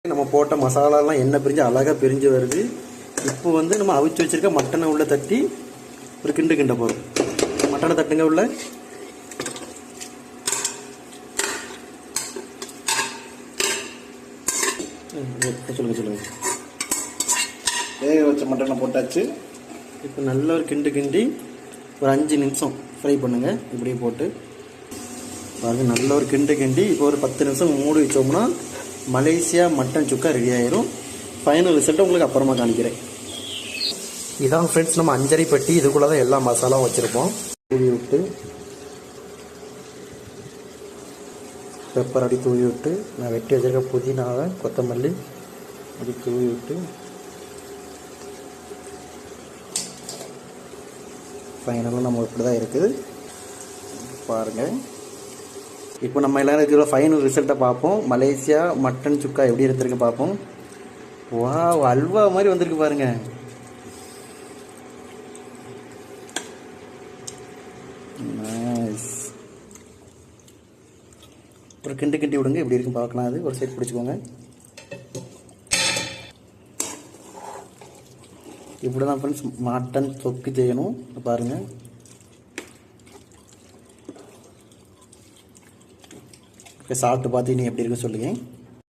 நம்ம போட்ட மசாலாலாம் எண்ணெய் பிரிஞ்சு அழகாக பிரிஞ்சு வருது. இப்போ வந்து நம்ம அவிச்சு வச்சிருக்க மட்டனை உள்ள தட்டி ஒரு கிண்டு கிண்ட போகிறோம். மட்டனை தட்டுங்க உள்ள. சொல்லுங்க. வேக வச்ச மட்டனை போட்டாச்சு. இப்போ நல்ல ஒரு கிண்டு கிண்டி ஒரு 5 நிமிஷம் ஃப்ரை பண்ணுங்க. இப்படியே போட்டு பாருங்க, நல்ல ஒரு கிண்டு கிண்டி இப்போ ஒரு 10 நிமிஷம் மூடி வச்சோம்னா மலேசியா மட்டன் சுக்கா ரெடி ஆயிரும். ஃபைனல் ரிசல்ட்டை உங்களுக்கு அப்புறமா காணிக்கிறேன். இதான் ஃப்ரெண்ட்ஸ், நம்ம அஞ்சரை பட்டி இதுக்குள்ளே தான் எல்லா மசாலாவும் வச்சுருப்போம். தூவி விட்டு பெப்பர் அடி தூவி விட்டு நான் வெட்டி வச்சுருக்க புதினாவை கொத்தமல்லி அப்படி தூவி விட்டு ஃபைனலாக நம்ம இப்படி தான் இருக்குது பாருங்கள். இப்போ நம்ம எல்லோரும் இருக்கிற ஃபைனல் ரிசல்ட்டை பார்ப்போம். மலேசியா மட்டன் சுக்கா எப்படி எடுத்துருக்கு பார்ப்போம். வா, அல்வா மாதிரி வந்திருக்கு பாருங்க. நைஸ். ஒரு கிண்டு கிண்டி விடுங்க, எப்படி இருக்குன்னு பார்க்கலாம். அது ஒரு சைடு பிடிச்சிக்கோங்க. இப்படி தான் ஃப்ரெண்ட்ஸ் மட்டன் தொக்கு செய்யணும் பாருங்கள். சாப்பிட்டு பார்த்து நீ எப்படி இருக்குன்னு சொல்லுங்கள்.